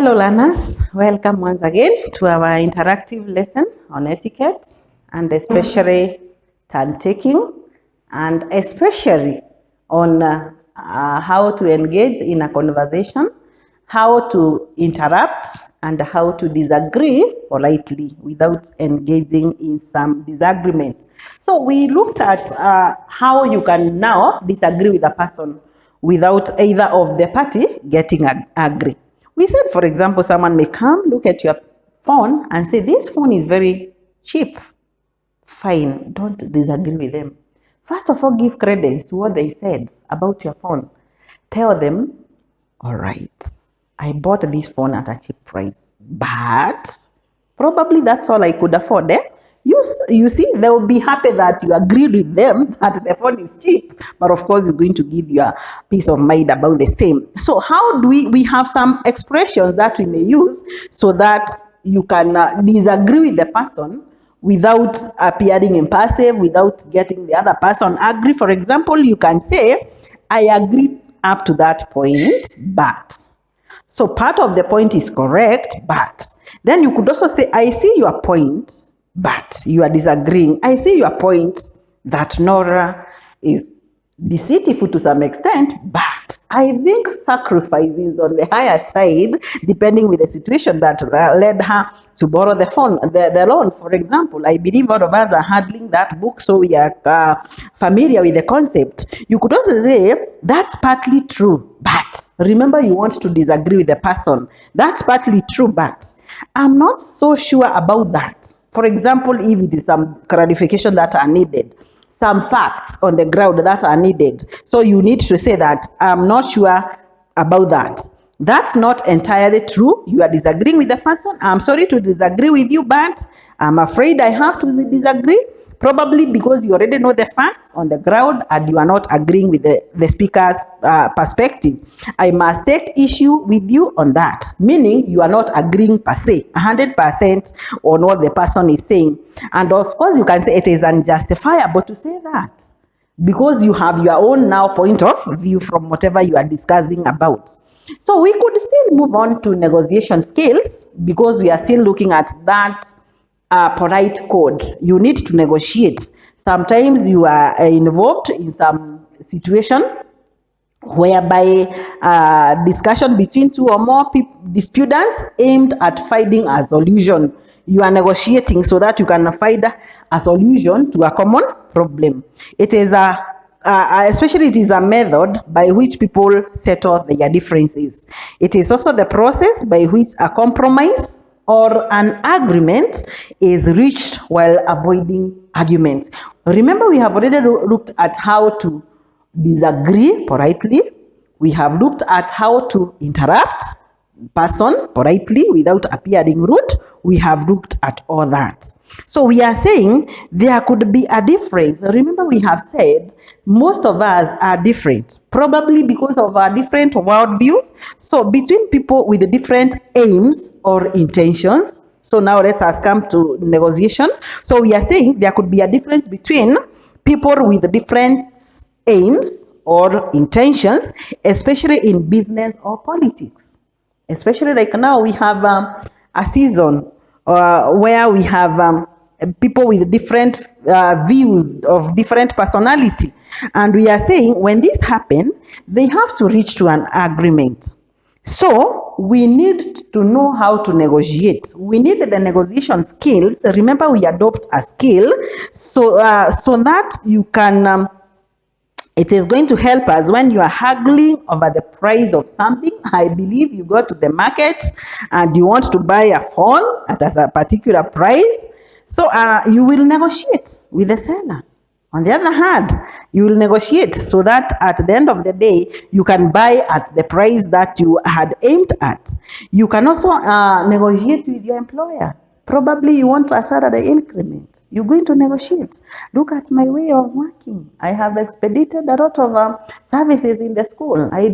Hello learners, welcome once again to our interactive lesson on etiquette and especially turn taking and especially on how to engage in a conversation, how to interrupt and how to disagree politely without engaging in some disagreement. So we looked at how you can now disagree with a person without either of the party getting angry. We said, for example, someone may come, look at your phone and say, this phone is very cheap. Fine, don't disagree with them. First of all, give credence to what they said about your phone. Tell them, all right, I bought this phone at a cheap price, but probably that's all I could afford. You see, they will be happy that you agreed with them that the phone is cheap, but of course you're going to give your peace of mind about the same. So how do we have some expressions that we may use so that you can disagree with the person without appearing impassive, without getting the other person angry. For example, you can say, I agree up to that point, but. So part of the point is correct, but. Then you could also say, I see your point, but you are disagreeing. I see your point that Nora is deceitful to some extent, but I think sacrifice is on the higher side, depending with the situation that led her to borrow the loan. For example, I believe all of us are handling that book, so we are familiar with the concept. You could also say, that's partly true, but remember you want to disagree with the person. That's partly true, but I'm not so sure about that. For example, if it is some clarification that are needed, some facts on the ground that are needed. So you need to say that I'm not sure about that. That's not entirely true. You are disagreeing with the person. I'm sorry to disagree with you, but I'm afraid I have to disagree. Probably because you already know the facts on the ground and you are not agreeing with the speaker's perspective. I must take issue with you on that, meaning you are not agreeing per se, 100% on what the person is saying. And of course, you can say it is unjustifiable to say that because you have your own now point of view from whatever you are discussing about. So we could still move on to negotiation skills because we are still looking at that polite code. You need to negotiate. Sometimes you are involved in some situation whereby discussion between two or more disputants aimed at finding a solution. You are negotiating so that you can find a solution to a common problem. It is especially it is a method by which people settle their differences. It is also the process by which a compromise or an agreement is reached while avoiding arguments. Remember, we have already looked at how to disagree politely. We have looked at how to interrupt person politely without appearing rude. We have looked at all that. So we are saying there could be a difference. Remember, we have said most of us are different, probably because of our different worldviews. So between people with different aims or intentions. So now let us come to negotiation. So we are saying there could be a difference between people with different aims or intentions, especially in business or politics. Especially like now we have a season where we have people with different views of different personality. And we are saying when this happens, they have to reach to an agreement. So we need to know how to negotiate. We need the negotiation skills. Remember, we adopt a skill so that you can it is going to help us when you are haggling over the price of something. I believe you go to the market and you want to buy a phone at a particular price. So you will negotiate with the seller. On the other hand, you will negotiate so that at the end of the day, you can buy at the price that you had aimed at. You can also negotiate with your employer. Probably you want a salary increment. You're going to negotiate. Look at my way of working. I have expedited a lot of services in the school. I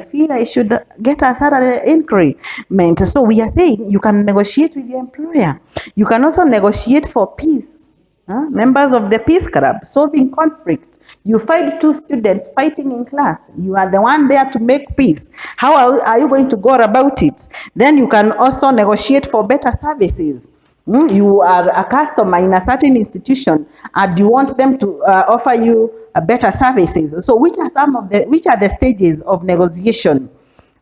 feel I should get a salary increment. So we are saying you can negotiate with your employer. You can also negotiate for peace. Members of the peace club, solving conflict. You find two students fighting in class. You are the one there to make peace. How are you going to go about it? Then you can also negotiate for better services. You are a customer in a certain institution and you want them to offer you better services. So which are the stages of negotiation?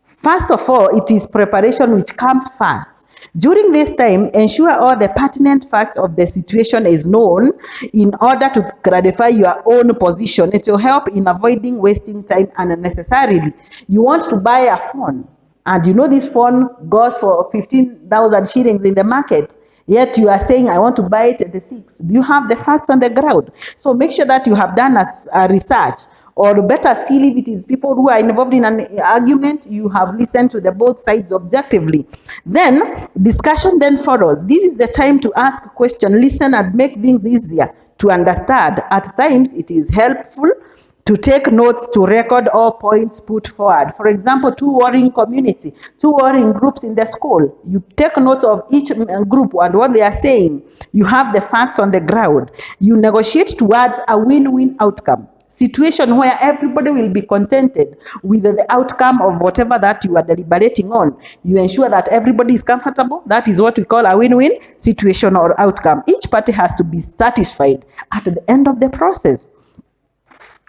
First of all, it is preparation, which comes first. During this time, ensure all the pertinent facts of the situation is known in order to clarify your own position. It will help in avoiding wasting time unnecessarily. You want to buy a phone, and you know this phone goes for 15,000 shillings in the market. Yet you are saying, I want to buy it at 6. You have the facts on the ground. So make sure that you have done a research. Or better still, if it is people who are involved in an argument, you have listened to the both sides objectively. Then discussion then follows. This is the time to ask a question, listen, and make things easier to understand. At times, it is helpful to take notes to record all points put forward. For example, two warring groups in the school. You take notes of each group and what they are saying. You have the facts on the ground. You negotiate towards a win-win outcome. Situation where everybody will be contented with the outcome of whatever that you are deliberating on. You ensure that everybody is comfortable. That is what we call a win-win situation or outcome. Each party has to be satisfied at the end of the process.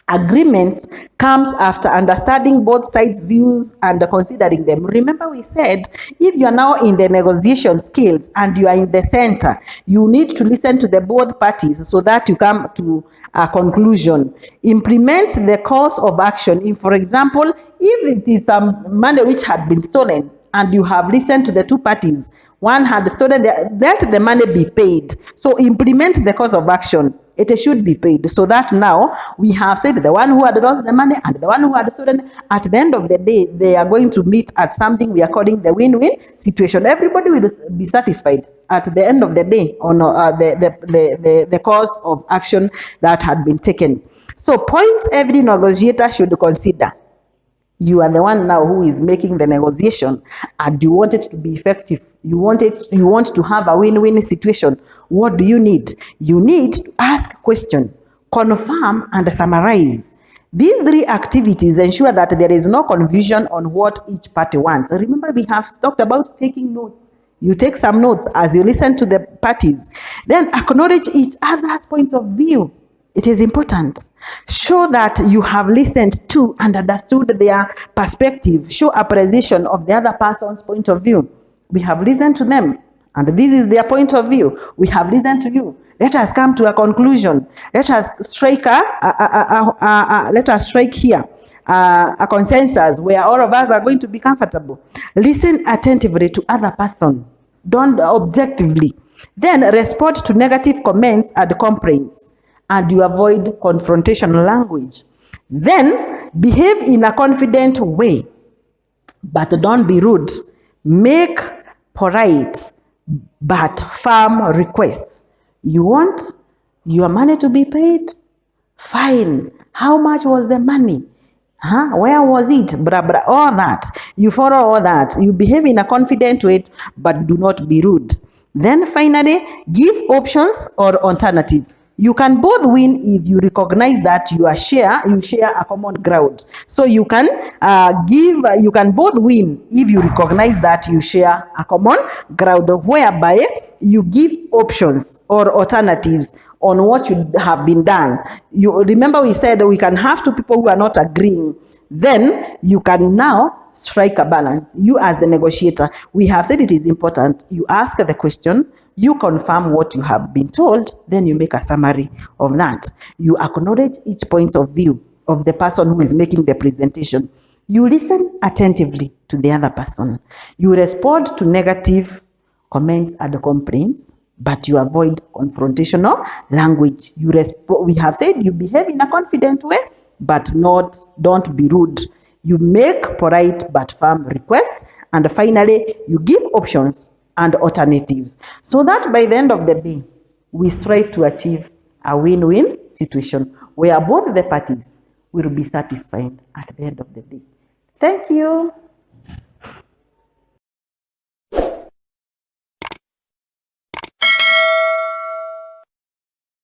Agreement comes after understanding both sides' views and considering them. Remember, we said if you are now in the negotiation skills and you are in the center, you need to listen to the both parties so that you come to a conclusion. Implement the course of action. If, for example, if it is some money which had been stolen and you have listened to the two parties, one had stolen, let the money be paid. So implement the course of action. It should be paid, so that now we have said the one who had lost the money and the one who had stolen, at the end of the day, they are going to meet at something we are calling the win-win situation. Everybody will be satisfied at the end of the day on the course of action that had been taken. So points every negotiator should consider. You are the one now who is making the negotiation and you want it to be effective. You want to have a win-win situation. What do you need? You need to ask a question, confirm, and summarize. These three activities ensure that there is no confusion on what each party wants. Remember, we have talked about taking notes. You take some notes as you listen to the parties. Then acknowledge each other's points of view. It is important. Show that you have listened to and understood their perspective. Show appreciation of the other person's point of view. We have listened to them, and this is their point of view. We have listened to you. Let us come to a conclusion. Let us strike here a consensus where all of us are going to be comfortable. Listen attentively to other person. Don't objectively. Then respond to negative comments and complaints. And you avoid confrontational language. Then behave in a confident way, but don't be rude. Make polite but firm requests. You want your money to be paid? Fine. How much was the money? Where was it? All that. You follow all that. You behave in a confident way, but do not be rude. Then finally, give options or alternative. You can both win if you recognize that you share a common ground. So you can both win if you recognize that you share a common ground, whereby you give options or alternatives on what should have been done. You remember we said we can have two people who are not agreeing. Then you can now strike a balance. You as the negotiator, we have said it is important. You ask the question, you confirm what you have been told, then you make a summary of that. You acknowledge each point of view of the person who is making the presentation. You listen attentively to the other person. You respond to negative comments and complaints, but you avoid confrontational language. We have said you behave in a confident way, but don't be rude. You make polite but firm requests, and finally, you give options and alternatives, so that by the end of the day, we strive to achieve a win-win situation where both the parties will be satisfied at the end of the day. Thank you.